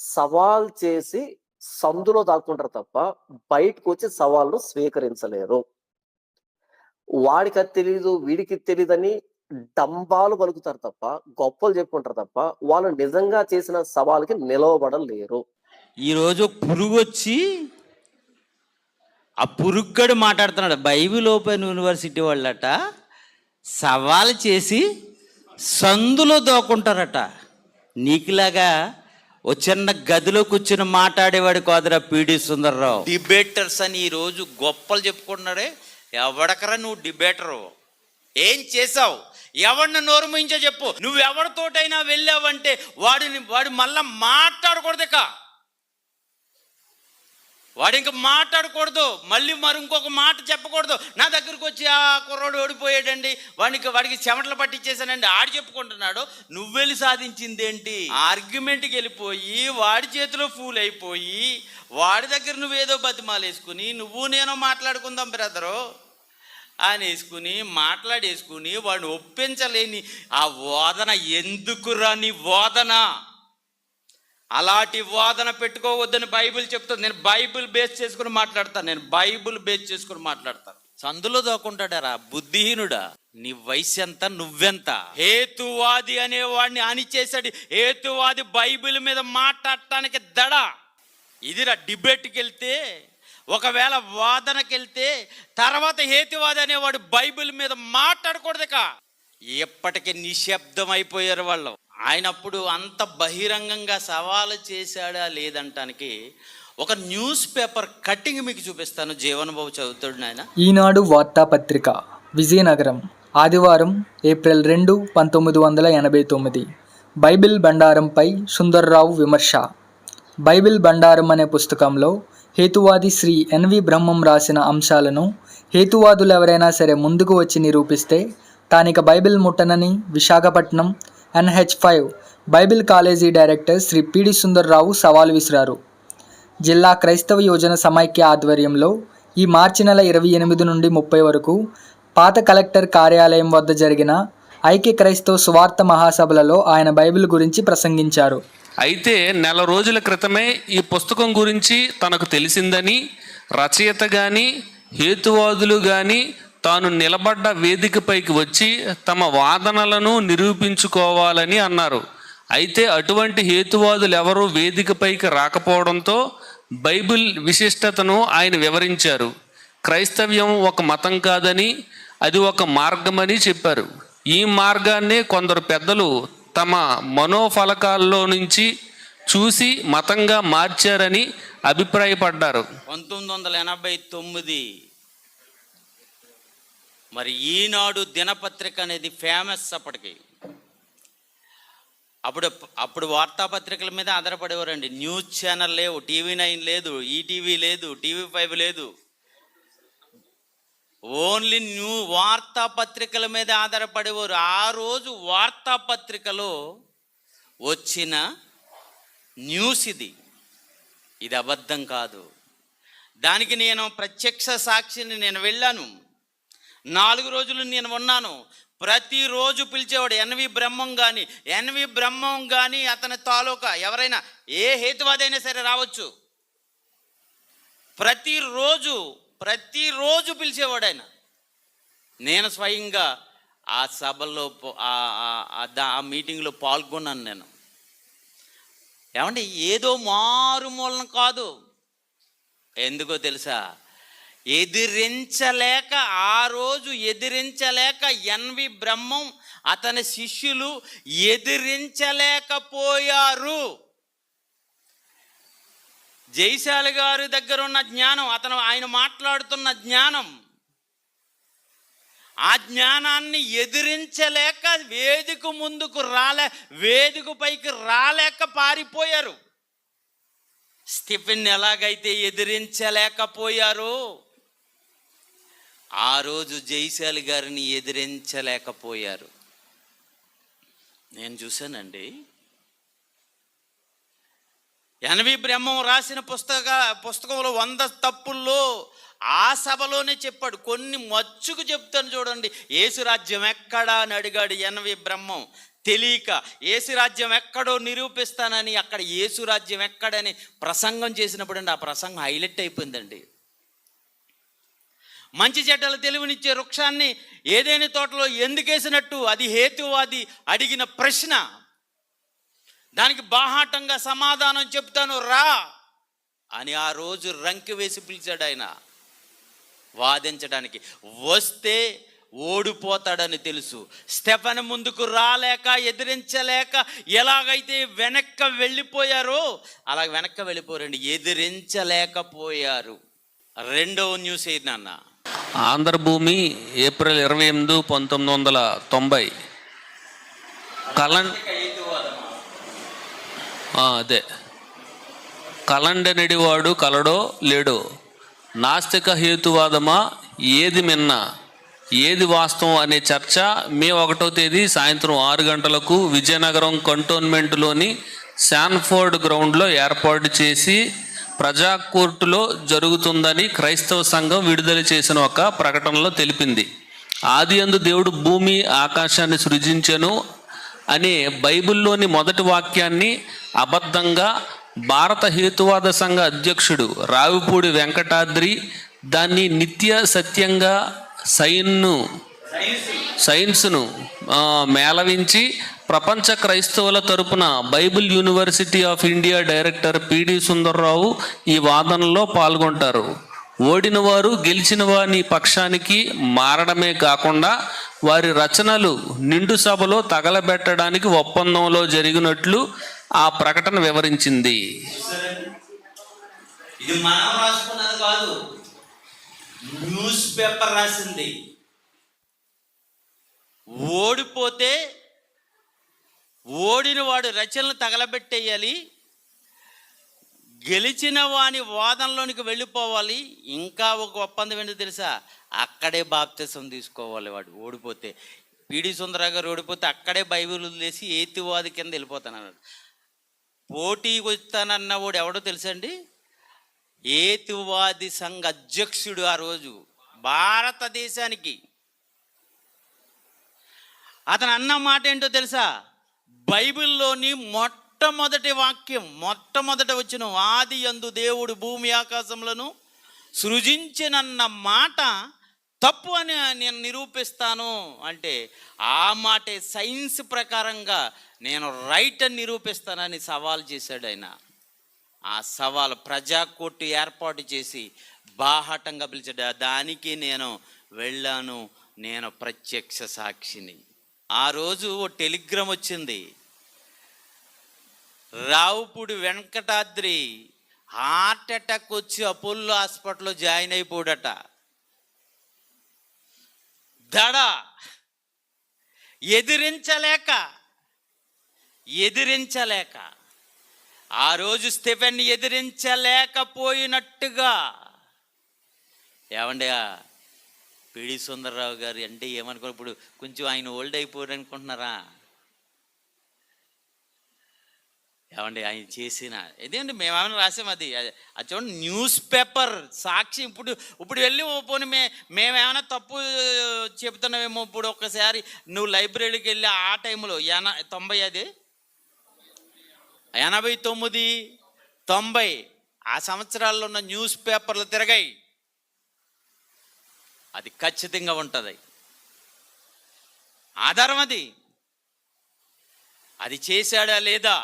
సవాల్ చేసి సందులో దాక్కుంటారు తప్ప, బయటకొచ్చి సవాల్‌ను స్వీకరించలేరు. వాడికది తెలీదు, వీడికి తెలీదని డంబాలు పలుకుతారు తప్ప, గొప్పలు చెప్పుకుంటారు తప్ప, వాళ్ళు నిజంగా చేసిన సవాల్‌కి నిలవబడలేరు. ఈరోజు పురుగొచ్చి ఆ పురుగ్గడు మాట్లాడుతున్నాడు. బైబిల్ ఓపెన్ యూనివర్సిటీ వాళ్ళట సవాల్ చేసి సందులో దోకుంటారట. నీకులాగా ఓ చిన్న గదిలో కూర్చుని మాట్లాడేవాడు కాదురా పీడి సుందర్రావు. డిబేటర్స్ అని ఈరోజు గొప్పలు చెప్పుకుంటున్నాడే. ఎవడకరా నువ్వు డిబేటరు? ఏం చేసావు? ఎవడిని నోరు మూయించో చెప్పు. నువ్వు ఎవరితోటైనా వెళ్ళావంటే వాడు మళ్ళా మాట్లాడకూడదు. వాడు ఇంకా మాట్లాడకూడదు, మళ్ళీ మరి ఇంకొక మాట చెప్పకూడదు. నా దగ్గరకు వచ్చి ఆ కుర్రోడు ఓడిపోయాడండి, వాడికి చెమటలు పట్టించేసానండి ఆడు చెప్పుకుంటున్నాడు. నువ్వెళ్ళి సాధించింది ఏంటి? ఆర్గ్యుమెంట్కి వెళ్ళిపోయి వాడి చేతిలో ఫూల్ అయిపోయి వాడి దగ్గర నువ్వేదో బతిమాలేసుకుని నువ్వు నేను మాట్లాడుకుందాం బ్రదరు అని వేసుకుని మాట్లాడేసుకుని వాడిని ఒప్పించలేని ఆ వాదన ఎందుకురా నీ వాదన? అలాంటి వాదన పెట్టుకోవద్దని బైబిల్ చెప్తుంది. నేను బైబిల్ బేస్ చేసుకుని మాట్లాడతాను. సందులో దోకుంటాడారా బుద్ధిహీనుడా? నీ వయసు ఎంత, నువ్వెంత? హేతువాది అనేవాడిని అణిచేశాడు. హేతువాది బైబిల్ మీద మాట్లాడటానికి దడ. ఇదిరా డిబేట్కి వెళ్తే, ఒకవేళ వాదనకి వెళ్తే తర్వాత హేతువాది అనేవాడు బైబిల్ మీద మాట్లాడకూడదు. ఎప్పటికీ నిశ్శబ్దం అయిపోయారు వాళ్ళు. ఆయన అప్పుడు అంత బహిరంగంగా సవాలు చేశాడా లేదంటానికి ఒక న్యూస్ పేపర్ కట్టింగ్ మీకు చూపిస్తాను. జీవనబాబు చదువుతాడు నాయన. ఈనాడు వార్తాపత్రిక, విజయనగరం, ఆదివారం ఏప్రిల్ 2, 1989. బైబిల్ బండారంపై సుందర్రావు విమర్శ. బైబిల్ బండారం అనే పుస్తకంలో హేతువాది శ్రీ ఎన్వి బ్రహ్మం రాసిన అంశాలను హేతువాదులు ఎవరైనా సరే ముందుకు వచ్చి నిరూపిస్తే తానిక బైబిల్ ముట్టనని Visakhapatnam NH5 Bible college director Shri PD Sundar Rao సవాల్ విసిరారు. జిల్లా క్రైస్తవ యోజన సమైక్య ఆధ్వర్యంలో ఈ మార్చి నెల 28 నుండి 30 వరకు పాత కలెక్టర్ కార్యాలయం వద్ద జరిగిన ఐక్య క్రైస్తవ సువార్త మహాసభలలో ఆయన బైబిల్ గురించి ప్రసంగించారు. అయితే నెల రోజుల క్రితమే ఈ పుస్తకం గురించి తనకు తెలిసిందని, రచయిత కానీ హేతువాదులు కానీ తాను నిలబడ్డ వేదికపైకి వచ్చి తమ వాదనలను నిరూపించుకోవాలని అన్నారు. అయితే అటువంటి హేతువాదులు ఎవరూ వేదికపైకి రాకపోవడంతో బైబిల్ విశిష్టతను ఆయన వివరించారు. క్రైస్తవ్యం ఒక మతం కాదని, అది ఒక మార్గమని చెప్పారు. ఈ మార్గాన్నే కొందరు పెద్దలు తమ మనోఫలకాల్లో నుంచి చూసి మతంగా మార్చారని అభిప్రాయపడ్డారు. 1989 మరి ఈనాడు దినపత్రిక అనేది ఫేమస్. అప్పుడు వార్తాపత్రికల మీద ఆధారపడేవారండి. న్యూస్ ఛానల్ లేవు, TV9 లేదు, ఈటీవీ లేదు, TV5 లేదు. ఓన్లీ వార్తాపత్రికల మీద ఆధారపడేవారు. ఆ రోజు వార్తాపత్రికలో వచ్చిన న్యూస్ ఇది అబద్ధం కాదు. దానికి నేను ప్రత్యక్ష సాక్షిని. నేను వెళ్ళాను, 4 రోజులు నేను ఉన్నాను. ప్రతిరోజు పిలిచేవాడు ఎన్వి బ్రహ్మం కానీ అతని తాలూకా ఎవరైనా ఏ హేతువాది అయినా సరే రావచ్చు. ప్రతిరోజు పిలిచేవాడు ఆయన. నేను స్వయంగా ఆ సభల్లో ఆ మీటింగ్లో పాల్గొన్నాను. నేను ఏమంటే ఏదో మారుమూలన కాదు. ఎందుకో తెలుసా? ఆ రోజు ఎదిరించలేక ఎన్వి బ్రహ్మం అతని శిష్యులు ఎదిరించలేకపోయారు. జైశాలి గారి దగ్గర ఉన్న జ్ఞానం, ఆయన మాట్లాడుతున్న జ్ఞానం, ఆ జ్ఞానాన్ని ఎదిరించలేక వేదిక పైకి రాలేక పారిపోయారు. స్టీఫెన్ ఎలాగైతే ఎదిరించలేకపోయారో ఆ రోజు జైశాలి గారిని ఎదిరించలేకపోయారు. నేను చూశానండి. ఎన్వి బ్రహ్మం రాసిన పుస్తకంలో 100 తప్పుల్లో ఆ సభలోనే చెప్పాడు. కొన్ని మచ్చుకు చెప్తాను చూడండి. యేసు రాజ్యం ఎక్కడా అని అడిగాడు ఎన్వి బ్రహ్మం. తెలియక యేసు రాజ్యం ఎక్కడో నిరూపిస్తానని అక్కడ యేసు రాజ్యం ఎక్కడని ప్రసంగం చేసినప్పుడు అండి ఆ ప్రసంగం హైలైట్ అయిపోయిందండి. మంచి చెడ్డల తెలివినిచ్చే వృక్షాన్ని ఏదేని తోటలో ఎందుకేసినట్టు అది హేతువాది అడిగిన ప్రశ్న, దానికి బాహాటంగా సమాధానం చెప్తాను రా అని ఆ రోజు రంకి వేసి పిలిచాడు ఆయన వాదించడానికి. వస్తే ఓడిపోతాడని తెలుసు. స్టెఫెను ముందుకు రాలేక ఎదిరించలేక ఎలాగైతే వెనక్కి వెళ్ళిపోయారో అలా వెనక్కి వెళ్ళిపోరండి, ఎదిరించలేకపోయారు. రెండవ న్యూస్ ఏంటన్నా, ఆంధ్రభూమి ఏప్రిల్ 28, 1990 అదే కలండెనడివాడు కలడో లేడో, నాస్తిక హేతువాదమా, ఏది మిన్న ఏది వాస్తవం అనే చర్చ మే 1వ తేదీ సాయంత్రం 6 గంటలకు విజయనగరం కంటోన్మెంట్లోని శాన్ఫోర్డ్ గ్రౌండ్లో ఏర్పాటు చేసి ప్రజా కోర్టులో జరుగుతుందని క్రైస్తవ సంఘం విడుదల చేసిన ఒక ప్రకటనలో తెలిపింది. ఆదియందు దేవుడు భూమి ఆకాశాన్ని సృజించెను అనే బైబిల్లోని మొదటి వాక్యాన్ని అబద్ధంగా భారత హేతువాద సంఘ అధ్యక్షుడు రావిపూడి వెంకటాద్రి దాన్ని నిత్య సత్యంగా సైన్స్ను మేళవించి ప్రపంచ క్రైస్తవుల తరపున Bible university of India director PD Sundar Rao ఈ వాదనలో పాల్గొంటారు. ఓడిన వారు గెలిచిన వారి పక్షానికి మారడమే కాకుండా వారి రచనలు నిండు సభలో తగలబెట్టడానికి ఒప్పందంలో జరిగినట్లు ఆ ప్రకటన వివరించింది. ఇది మనం రాసుకున్నది కాదు, న్యూస్ పేపర్ రాసింది. ఓడిపోతే ఓడిన వాడు రచనలు తగలబెట్టేయాలి, గెలిచిన వాని వాదనలోనికి వెళ్ళిపోవాలి. ఇంకా ఒక ఒప్పందం ఏంటో తెలుసా, అక్కడే బాప్తిసం తీసుకోవాలి వాడు ఓడిపోతే. పిడి సుందరరావు గారు ఓడిపోతే అక్కడే బైబిల్ వదిలేసి ఏతివాది కింద వెళ్ళిపోతానన్నాడు. పోటీకి వస్తానన్న వాడు ఎవడో తెలుసండి, ఏతివాది సంఘ అధ్యక్షుడు ఆ రోజు భారతదేశానికి. అతను అన్న మాట ఏంటో తెలుసా, బైబిల్లోని మొట్టమొదటి వాక్యం, మొట్టమొదట వచ్చిన ఆది యందు దేవుడు భూమి ఆకాశములను సృజించినన్న మాట తప్పు అని నేను నిరూపిస్తాను అంటే, ఆ మాటే సైన్స్ ప్రకారంగా నేను రైట్ అని నిరూపిస్తానని సవాల్ చేశాడు ఆయన. ఆ సవాల్ ప్రజా కోర్టు ఏర్పాటు చేసి బాహాటంగా పిలిచాడు. దానికి నేను వెళ్ళాను, నేను ప్రత్యక్ష సాక్షిని. ఆ రోజు ఓ టెలిగ్రామ్ వచ్చింది, రావుపూడి వెంకటాద్రి హార్ట్ అటాక్ వచ్చి అపోలో హాస్పిటల్లో జాయిన్ అయిపోడట. దడ ఎదిరించలేక ఆ రోజు స్టెఫెన్ని ఎదిరించలేకపోయినట్టుగా. ఏమండి పిడి సుందర్రావు గారు అంటే ఏమనుకో, ఇప్పుడు కొంచెం ఆయన ఓల్డ్ అయిపోయారు అనుకుంటున్నారా? ఏమండి ఆయన చేసిన ఇదేంటి మేమేమైనా రాసాం, అది చూడండి న్యూస్ పేపర్ సాక్షి. ఇప్పుడు వెళ్ళి పోనీ మేమేమైనా తప్పు చెబుతున్నామేమో. ఇప్పుడు ఒక్కసారి నువ్వు లైబ్రరీకి వెళ్ళి ఆ టైంలో 89, 90 ఆ సంవత్సరాల్లో ఉన్న న్యూస్ పేపర్లు తిరగాయి, అది ఖచ్చితంగా ఉంటుంది ఆధారం. అది చేశాడా లేదా,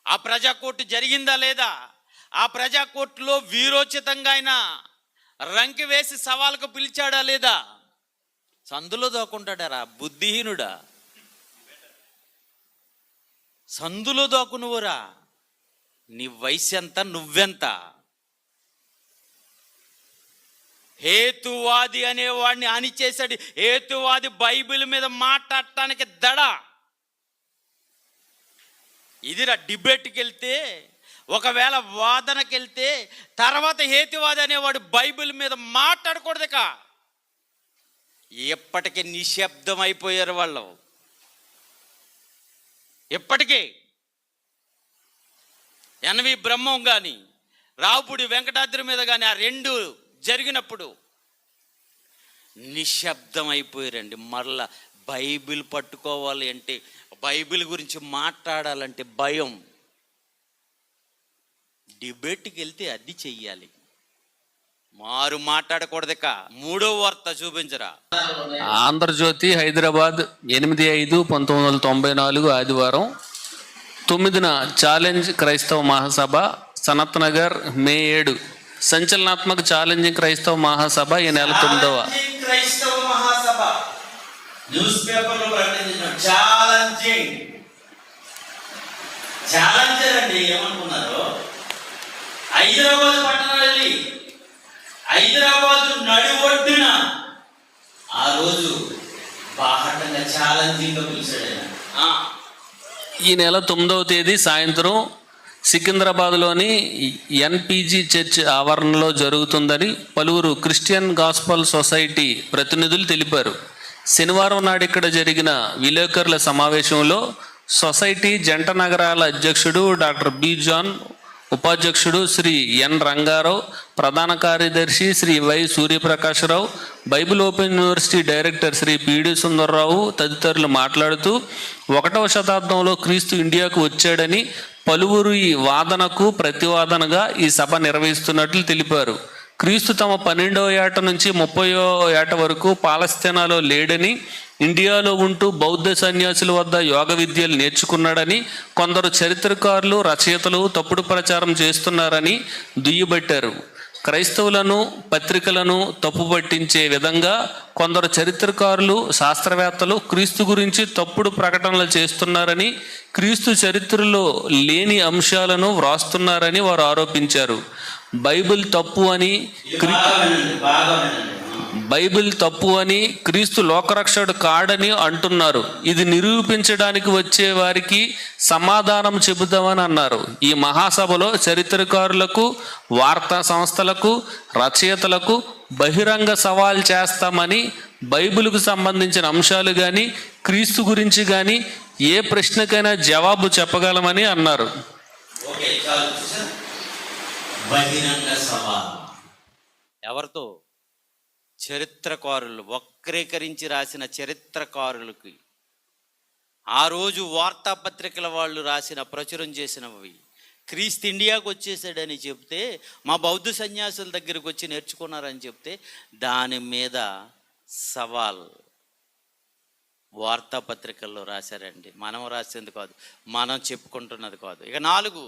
ఆ ప్రజా కోర్టు జరిగిందా లేదా, ఆ ప్రజా కోర్టులో వీరోచితంగా ఆయన రంకి వేసి సవాలుకు పిలిచాడా లేదా? సందులో దాక్కుంటాడారా బుద్ధిహీనుడా, సందులో దాక్కునువురా. నీ వయసు ఎంత, నువ్వెంత? హేతువాది అనేవాడిని అణిచేశాడు. హేతువాది బైబిల్ మీద మాట్లాడటానికి దడ. ఇదిరా డిబేట్కి వెళ్తే, ఒకవేళ వాదనకి వెళ్తే తర్వాత హేతువాది అనేవాడు బైబిల్ మీద మాట్లాడకూడదుక. ఎప్పటికీ నిశ్శబ్దం అయిపోయారు వాళ్ళు. ఎప్పటికీ ఎన్వి బ్రహ్మం కానీ రావుపూడి వెంకటాద్రి మీద కానీ ఆ రెండు జరిగినప్పుడు నిశ్శబ్దం అయిపోయారండి. మరలా బైబిల్ పట్టుకోవాలి అంటే, బైబిల్ గురించి మాట్లాడాలంటే భయం. డిబేట్కి వెళ్తే అది చెయ్యాలి, మారు మాట్లాడకూడదుక. మూడో వార్త చూపించరా. ఆంధ్రజ్యోతి హైదరాబాద్ 8/5/1994 ఆదివారం. 9న ఛాలెంజ్ క్రైస్తవ మహాసభ సనత్ నగర్ మే 7. సంచలనాత్మక ఛాలెంజింగ్ క్రైస్తవ మహాసభ ఈ నెల 9వ. క్రైస్తవ మహాసభ న్యూస్ పేపర్లో ప్రకటించిన ఛాలెంజర్ అండి. ఏమనుకున్నారు? హైదరాబాద్ పట్టణం వెళ్ళి హైదరాబాద్ నడి ఒడ్డున ఆ రోజు బాహటంగా ఛాలెంజింగ్ పిలిచాడు ఆయన. ఈ నెల 9వ తేదీ సాయంత్రం సికింద్రాబాద్లోని ఎన్పిజి చర్చ్ ఆవరణలో జరుగుతుందని పలువురు క్రిస్టియన్ గాస్పల్ సొసైటీ ప్రతినిధులు తెలిపారు. శనివారం నాడు ఇక్కడ జరిగిన విలేకరుల సమావేశంలో సొసైటీ జంట నగరాల అధ్యక్షుడు డాక్టర్ బి జాన్, ఉపాధ్యక్షుడు శ్రీ ఎన్ రంగారావు, ప్రధాన కార్యదర్శి Shri Y Surya Prakasa Rao, Bible open university director Shri PD Sundar Rao తదితరులు మాట్లాడుతూ 1వ శతాబ్దంలో క్రీస్తు ఇండియాకు వచ్చాడని పలువురు ఈ వాదనకు ప్రతివాదనగా ఈ సభ నిర్వహిస్తున్నట్లు తెలిపారు. క్రీస్తు తమ 12వ ఏట నుంచి 30వ ఏట వరకు పాలస్తీనాలో లేడని, ఇండియాలో ఉంటూ బౌద్ధ సన్యాసుల వద్ద యోగ విద్యలు నేర్చుకున్నాడని కొందరు చరిత్రకారులు, రచయితలు తప్పుడు ప్రచారం చేస్తున్నారని దుయ్యబట్టారు. క్రైస్తవులను, పత్రికలను తప్పుపట్టించే విధంగా కొందరు చరిత్రకారులు, శాస్త్రవేత్తలు క్రీస్తు గురించి తప్పుడు ప్రకటనలు చేస్తున్నారని, క్రీస్తు చరిత్రలో లేని అంశాలను వ్రాస్తున్నారని వారు ఆరోపించారు. బైబిల్ తప్పు అని క్రీస్తు లోకరక్షకుడు కాడని అంటున్నారు. ఇది నిరూపించడానికి వచ్చే వారికి సమాధానం చెబుతామని అన్నారు. ఈ మహాసభలో చరిత్రకారులకు, వార్తా సంస్థలకు, రచయితలకు బహిరంగ సవాల్ చేస్తామని, బైబిల్కు సంబంధించిన అంశాలు కానీ, క్రీస్తు గురించి కానీ ఏ ప్రశ్నకైనా జవాబు చెప్పగలమని అన్నారు. బహిరంగ సవాల్ ఎవరితో? చరిత్రకారులు, వక్రీకరించి రాసిన చరిత్రకారులకి. ఆ రోజు వార్తాపత్రికల వాళ్ళు రాసిన, ప్రచురం చేసినవి క్రీస్తు ఇండియాకు వచ్చేసాడని చెప్తే, మా బౌద్ధ సన్యాసుల దగ్గరికి వచ్చి నేర్చుకున్నారని చెప్తే, దాని మీద సవాల్ వార్తాపత్రికల్లో రాశారండి. మనం రాసేది కాదు, మనం చెప్పుకుంటున్నది కాదు. ఇక 4,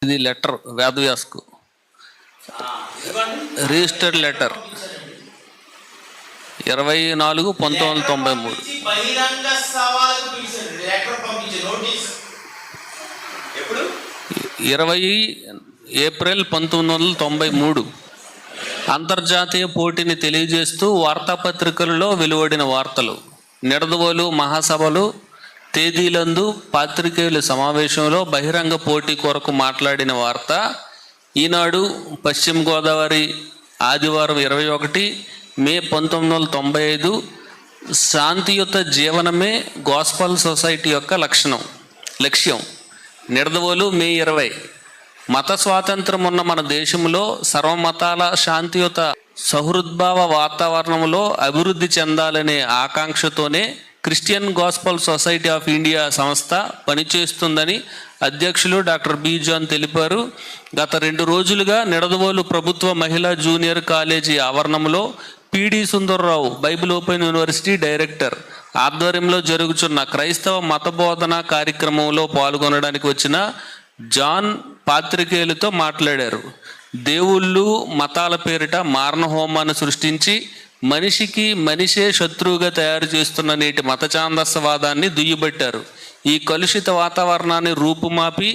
ఇది లెటర్ వేదవ్యాస్కు రిజిస్టర్డ్ లెటర్ 24/1993. బహిరంగ సవాలుకు పిలిచారు. లెటర్ పంపించారు, నోటీస్. ఎప్పుడు? 20 ఏప్రిల్ 1993. అంతర్జాతీయ పోటీని తెలియజేస్తూ వార్తాపత్రికలలో వెలువడిన వార్తలు. నిడదవోలు మహాసభలు తేదీలందు పాత్రికేయుల సమావేశంలో బహిరంగ పోటీ కొరకు మాట్లాడిన వార్త. ఈనాడు పశ్చిమ గోదావరి ఆదివారం 21 మే 1995. శాంతియుత జీవనమే గాస్పల్ సొసైటీ యొక్క లక్ష్యం. నిడదవోలు మే 20. మత స్వాతంత్రం ఉన్న మన దేశంలో సర్వమతాల శాంతియుత సహృద్భావ వాతావరణంలో అభివృద్ధి చెందాలనే ఆకాంక్షతోనే Christian gospel society of India సంస్థ పనిచేస్తుందని అధ్యక్షులు డాక్టర్ బి జాన్ తెలిపారు. గత 2 రోజులుగా నిడదవోలు ప్రభుత్వ మహిళా జూనియర్ కాలేజీ ఆవరణంలో PD Sundar Rao, Bible open university director ఆధ్వర్యంలో జరుగుతున్న క్రైస్తవ మత బోధన కార్యక్రమంలో పాల్గొనడానికి వచ్చిన జాన్ పాత్రికేయులతో మాట్లాడారు. దేవుళ్ళు, మతాల పేరిట మారణ హోమాన్ని సృష్టించి మనిషికి మనిషే శత్రువుగా తయారు చేస్తున్న నేటి మత ఛాందస్సవాదాన్ని దుయ్యబట్టారు. ఈ కలుషిత వాతావరణాన్ని రూపుమాపి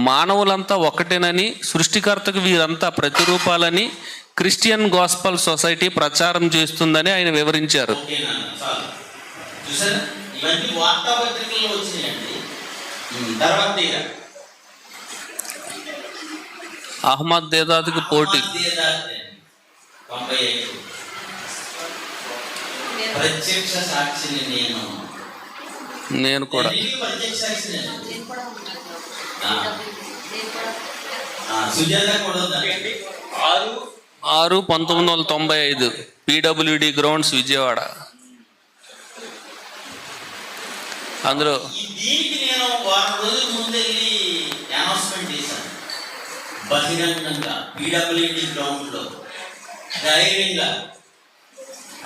మానవులంతా ఒకటేనని, సృష్టికర్తకు వీరంతా ప్రతిరూపాలని క్రిస్టియన్ గాస్పల్ సొసైటీ ప్రచారం చేస్తుందని ఆయన వివరించారు. అహ్మద్ దేదాద్కి పోటీ. ప్రత్యక్ష సాక్షిని నేను కూడా. సుజాత కూడా 6/1995 PWD గ్రౌండ్స్ విజయవాడ. అందులో దీనికి నేను వారం రోజుల ముందు వెళ్ళి అనౌన్స్మెంట్ చేశాను బహిరంగంగా పీడబ్ల్యూడి గ్రౌండ్లో ధైర్యంగా.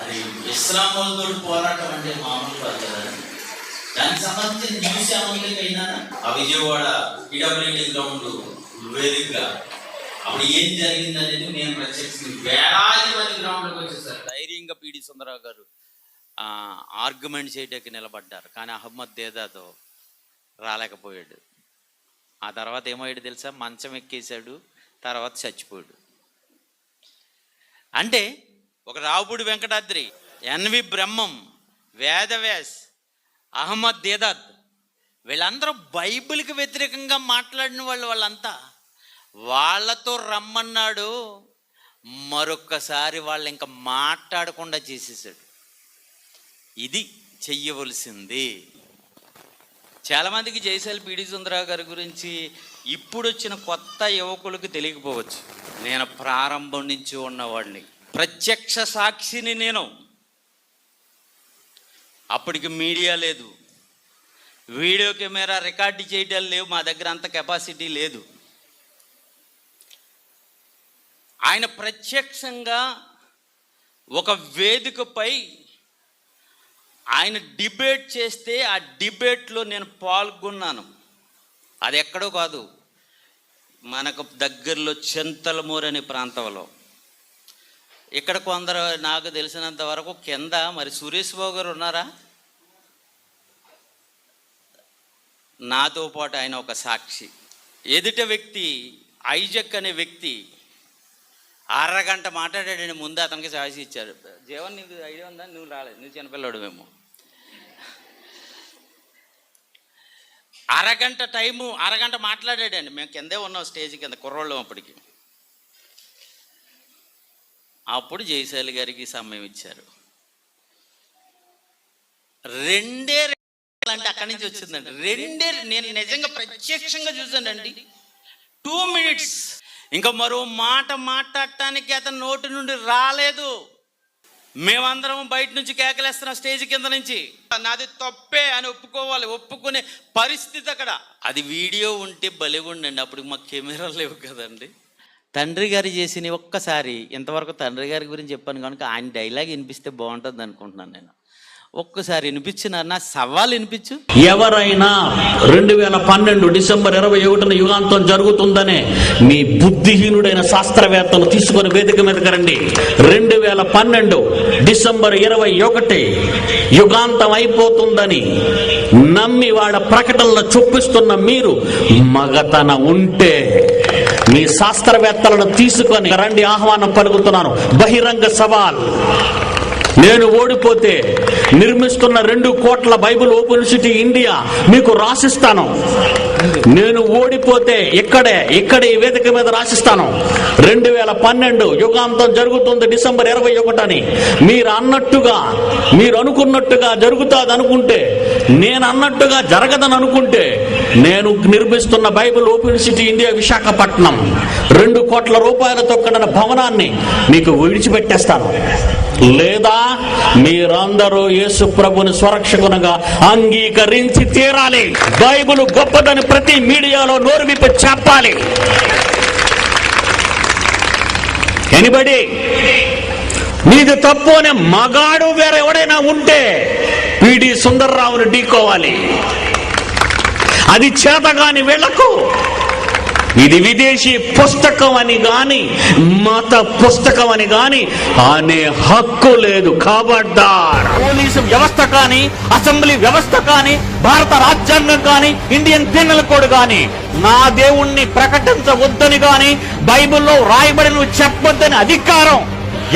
అది ఇస్లాం వాళ్ళతో పోరాటం అంటే మామూలు కాదు కదండి. దానికి సంబంధించిన న్యూస్ ఏమైనా ఆ విజయవాడ పీడబ్ల్యూడి గ్రౌండ్ వేదికగా అప్పుడు ఏం జరిగింది అనేది నేను ప్రత్యక్షంగా వేలాది మంది గ్రౌండ్లోకి వచ్చేసారు. ధైర్యంగా పిడి సుందరరావు గారు ఆర్గ్యుమెంట్ చేయడానికి నిలబడ్డారు. కానీ అహ్మద్ దేదాతో రాలేకపోయాడు. ఆ తర్వాత ఏమయ్యాడు తెలుసా? మంచం ఎక్కేశాడు, తర్వాత చచ్చిపోయాడు. అంటే ఒక రావుపూడి వెంకటాద్రి, ఎన్వి బ్రహ్మం, వేదవ్యాస్, అహ్మద్ దేదాద్ వీళ్ళందరూ బైబిల్కి వ్యతిరేకంగా మాట్లాడిన వాళ్ళంతా. వాళ్ళతో రమ్మన్నాడు, మరొక్కసారి వాళ్ళు ఇంకా మాట్లాడకుండా చేసేసాడు. ఇది చెయ్యవలసింది. చాలామందికి జయశాలి పిడి సుందరరావు గారి గురించి ఇప్పుడు వచ్చిన కొత్త యువకులకు తెలియకపోవచ్చు. నేను ప్రారంభం నుంచి ఉన్నవాడిని, ప్రత్యక్ష సాక్షిని నేను. అప్పటికి మీడియా లేదు, వీడియో కెమెరా రికార్డు చేయడాలు లేవు, మా దగ్గర అంత కెపాసిటీ లేదు. ఆయన ప్రత్యక్షంగా ఒక వేదికపై ఆయన డిబేట్ చేస్తే ఆ డిబేట్లో నేను పాల్గొన్నాను. అది ఎక్కడో కాదు, మనకు దగ్గరలో చింతలమూరు అనే ప్రాంతంలో. ఇక్కడ కొందరు నాకు తెలిసినంత వరకు కింద మరి సురేష్ బాబు గారు ఉన్నారా? నాతో పాటు ఆయన ఒక సాక్షి. ఎదుట వ్యక్తి ఐజక్ అనే వ్యక్తి అరగంట మాట్లాడాడని ముందు అతనికి సాక్షి ఇచ్చారు. జీవన్ నీకు ఐడియా ఉందా? నువ్వు రాలేదు, నువ్వు చిన్నపిల్లాడు మేము. అరగంట మాట్లాడాడండి. మేము కిందే ఉన్నాం, స్టేజ్ కింద కుర్రోళ్ళం అప్పటికి. అప్పుడు జయశాలి గారికి సమయం ఇచ్చారు. రెండే అంటే అక్కడి నుంచి వచ్చిందండి. నేను నిజంగా ప్రత్యక్షంగా చూశానండి. 2 minutes ఇంకా మరో మాట మాట్లాడటానికి అతని నోటి నుండి రాలేదు. మేమందరం బయట నుంచి కేకలేస్తున్నాం స్టేజ్ కింద నుంచి. నాది తప్పే అని ఒప్పుకునే పరిస్థితి అక్కడ. అది వీడియో ఉంటే భలేగుండండి. అప్పుడు మాకు కెమెరాలు లేవు కదండి. తండ్రి గారు చేసిన ఒక్కసారి ఇంతవరకు తండ్రి గారి గురించి చెప్పాను కనుక ఆయన డైలాగ్ వినిపిస్తే బాగుంటుంది అనుకుంటున్నాను నేను. ఒక్కసారి వినిపించిన నా సవాల్ వినిపించు. ఎవరైనా 2012 డిసెంబర్ 21న యుగాంతం జరుగుతుందనే మీ బుద్ధిహీనుడైన శాస్త్రవేత్తలు తీసుకొని వేదిక మీదకి రండి. 2012 డిసెంబర్ 21 యుగాంతం అయిపోతుందని నమ్మి వాళ్ళ ప్రకటనలో చొప్పిస్తున్న మీరు మగతన ఉంటే మీ శాస్త్రవేత్తలను తీసుకొని రండి. ఆహ్వానం పలుకుతున్నాను. బహిరంగ సవాల్. నేను ఓడిపోతే నిర్మిస్తున్న 2 కోట్ల బైబిల్ ఓపెన్ సిటీ ఇండియా మీకు రాసిస్తాను. నేను ఓడిపోతే ఇక్కడే ఈ వేదిక మీద రాసిస్తాను. 2012 యుగాంతం జరుగుతుంది డిసెంబర్ 21 అని మీరు అనుకున్నట్టుగా జరుగుతుంది అనుకుంటే, నేను అన్నట్టుగా జరగదని అనుకుంటే, నేను నిర్మిస్తున్న Bible open city India Visakhapatnam 2 కోట్ల రూపాయలతో కట్టిన భవనాన్ని మీకు విడిచిపెట్టేస్తాను. లేదా మీరందరూ యేసు ప్రభుని స్వరక్షకునిగా అంగీకరించి తీరాలి. బైబిల్ గొప్పదని ప్రతి మీడియాలో నోరు విప్పి చెప్పాలి. ఎనిబడి మీది తప్పు అనే మగాడు వేరెవడైనా ఉంటే పిడి సుందర్రావుని ఢీకోవాలి. అది చేతగాని వీళ్లకు ఇది విదేశీ పుస్తకం అని గాని మత పుస్తకం అని గాని అనే హక్కు లేదు. ఖబర్దార్. పోలీసు వ్యవస్థ కానీ, అసెంబ్లీ వ్యవస్థ కానీ, భారత రాజ్యాంగం కానీ, ఇండియన్ పీనల్ కోడ్ కానీ నా దేవుణ్ణి ప్రకటించవద్దని గాని, బైబిల్లో రాయబడిన చెప్పొద్దని అధికారం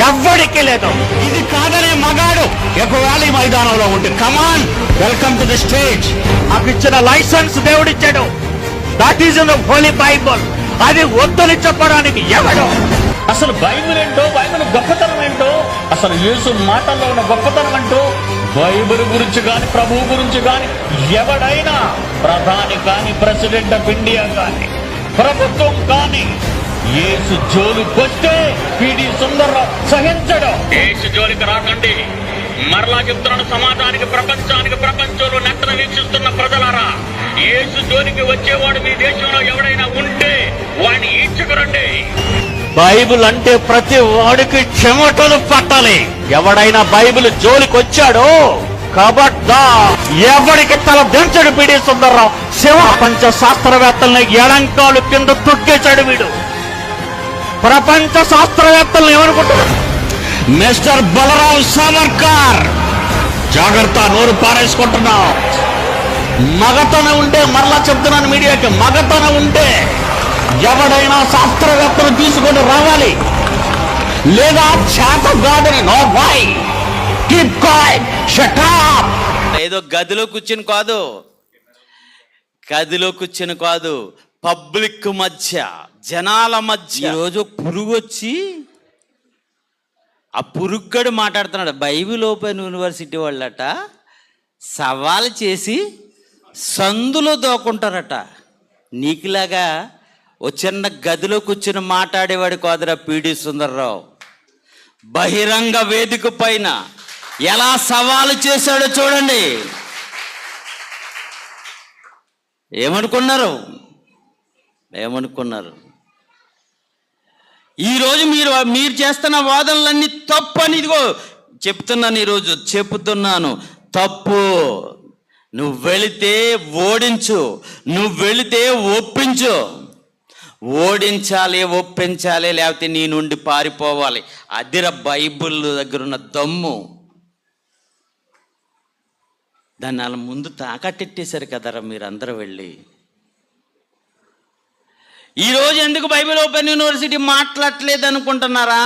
ఎవ్వడికి లేదు. ఇది కాదనే మగాడు ఒకవేళ ఈ మైదానంలో ఉంటే come on, welcome to the stage. నాకు ఇచ్చిన లైసెన్స్ దేవుడిచ్చాడు. That is in the holy Bible. అది వద్దని చెప్పడానికి ఎవడు? అసలు బైబిల్ ఏంటో, బైబిల్ గొప్పతనం ఏంటో, అసలు యేసు మాటల్లో ఉన్న గొప్పతనం ఏంటో, బైబిల్ గురించి కానీ, ప్రభువు గురించి కానీ ఎవడైనా, ప్రధాని కానీ, ప్రెసిడెంట్ ఆఫ్ ఇండియా కానీ, ప్రభుత్వం కానీ యేసు జోలికి వస్తే పిడి సుందర్రావు సహించడు. యేసు జోలికి రాకండి. మరలా చెప్తున్నాను సమాజానికి, ప్రపంచానికి, ప్రపంచంలో నెట్టన వీక్షిస్తున్న ప్రజలారా, యేసు జోలికి వచ్చేవాడు మీ దేశంలో ఎవడైనా ఉంటే వాడిని ఈడ్చుకురండి. బైబిల్ అంటే ప్రతి వాడికి చెమటలు పట్టాలి. ఎవడైనా బైబిల్ జోలికి వచ్చాడో కబడ్డా ఎవడికి తల దించడు పిడి సుందర్రావు. శివ ప్రపంచ శాస్త్రవేత్తల్ని ఎడంకాలు కింద తొక్కేశాడు వీడు. ప్రపంచ శాస్త్రవేత్తల్ని ఏమనుకుంటారు? మిస్టర్ బలరాం సావర్కర్, జాగ్రత్త, నోరు పారేసుకుంటున్నావు. మగతనం ఉంటే, మరలా చెప్తున్నాను మీడియాకి, మగతనం ఉంటే ఎవడైనా శాస్త్రవేత్తలు తీసుకొని రావాలి, లేదా చేత కాదని no why keep quiet shut up. ఏదో గదిలో కూర్చుని కాదు, పబ్లిక్ మధ్య, జనాల మధ్య ఈరోజు పురుగు వచ్చి ఆ పురుగ్గడు మాట్లాడుతున్నాడు. బైబిల్ ఓపెన్ యూనివర్సిటీ వాళ్ళట సవాలు చేసి సందులో దోకుంటారట. నీకులాగా ఓ చిన్న గదిలో కూర్చుని మాట్లాడేవాడు కాదురా పిడి సుందర్రావు. బహిరంగ వేదిక పైన ఎలా సవాలు చేశాడో చూడండి. ఏమనుకున్నారు? ఈరోజు మీరు చేస్తున్న వాదనలన్నీ తప్పు అని ఇదిగో చెప్తున్నాను, తప్పు. నువ్వు వెళితే ఓడించు, నువ్వు వెళితే ఒప్పించు. ఓడించాలి, ఒప్పించాలి, లేకపోతే నీ నుండి పారిపోవాలి. అదిర బైబిల్ దగ్గర ఉన్న దమ్ము. దాన్ని వాళ్ళ ముందు తాకట్టెట్టేశారు కదరా మీరందరూ వెళ్ళి. ఈరోజు ఎందుకు బైబిల్ ఓపెన్ యూనివర్సిటీ మాట్లాడలేదు అనుకుంటున్నారా?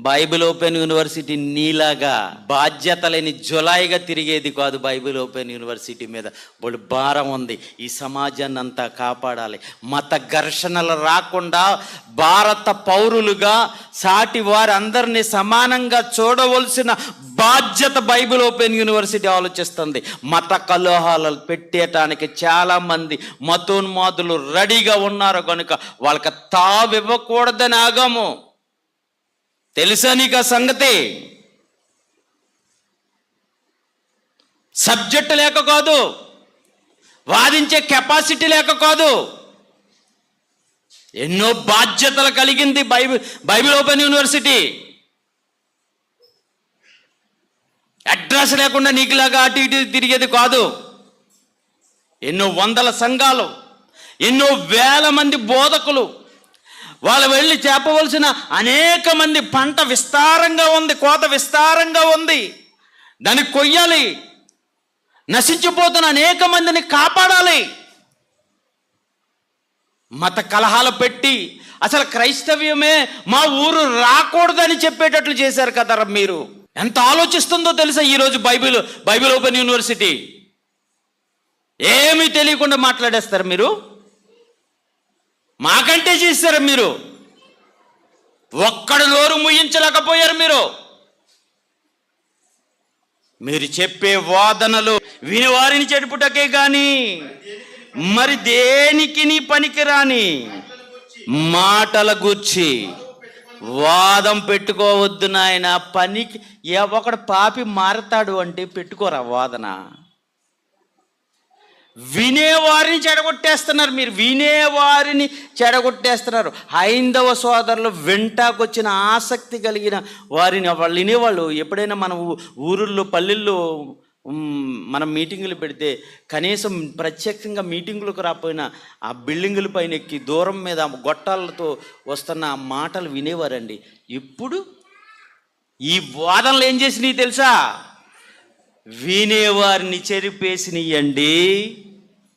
బైబిల్ ఓపెన్ యూనివర్సిటీ నీలాగా బాధ్యత లేని జులాయిగా తిరిగేది కాదు. బైబిల్ ఓపెన్ యూనివర్సిటీ మీద బోడు భారం ఉంది. ఈ సమాజాన్ని అంతా కాపాడాలి. మత ఘర్షణలు రాకుండా భారత పౌరులుగా సాటి వారి అందరినీ సమానంగా చూడవలసిన బాధ్యత బైబిల్ ఓపెన్ యూనివర్సిటీ ఆలోచిస్తుంది. మత కలహాలు పెట్టేయటానికి చాలామంది మతోన్మాదులు రెడీగా ఉన్నారు కనుక వాళ్ళకి తావివ్వకూడదని ఆగాము. తెలుసా నీకు ఆ సంగతి? సబ్జెక్టు లేక కాదు, వాదించే కెపాసిటీ లేక కాదు, ఎన్నో బాధ్యతలు కలిగింది బైబిల్ ఓపెన్ యూనివర్సిటీ. అడ్రస్ లేకుండా నీకులాగా అటు ఇటు తిరిగేది కాదు. ఎన్నో వందల సంఘాలు, ఎన్నో వేల మంది బోధకులు, వాళ్ళు వెళ్ళి చెప్పవలసిన అనేక మంది పంట విస్తారంగా ఉంది, కోత విస్తారంగా ఉంది, దాన్ని కొయ్యాలి. నశించిపోతున్న అనేక మందిని కాపాడాలి. మత కలహాలు పెట్టి అసలు క్రైస్తవ్యమే మా ఊరు రాకూడదని చెప్పేటట్లు చేశారు కదరా మీరు. ఎంత ఆలోచిస్తుందో తెలుసా ఈరోజు బైబిల్ ఓపెన్ యూనివర్సిటీ? ఏమీ తెలియకుండా మాట్లాడేస్తారు మీరు. మాకంటే చేశారు మీరు. ఒక్కడు నోరు ముయించలేకపోయారు మీరు చెప్పే వాదనలు విని వారిని చెడుపుటకే గాని మరి దేనికి నీ పనికిరాని మాటల గుర్చి వాదం పెట్టుకోవద్దు నాయన. పనికి ఒకడు పాపి మారతాడు అంటే పెట్టుకోరా వాదన. వినేవారిని చెడగొట్టేస్తున్నారు మీరు, వినేవారిని చెడగొట్టేస్తున్నారు. హైందవ సోదరులు వెంటాకొచ్చిన ఆసక్తి కలిగిన వారిని వాళ్ళు వినేవాళ్ళు. ఎప్పుడైనా మన ఊరుల్లో పల్లెల్లో మనం మీటింగులు పెడితే కనీసం ప్రత్యక్షంగా మీటింగులకు రాకపోయినా ఆ బిల్డింగుల పైన ఎక్కి దూరం మీద గొట్టాలతో వస్తున్న ఆ మాటలు వినేవారండి. ఇప్పుడు ఈ వాదనలు ఏం చేసినాయి తెలుసా? వినేవారిని చెరిపేసినాయండి.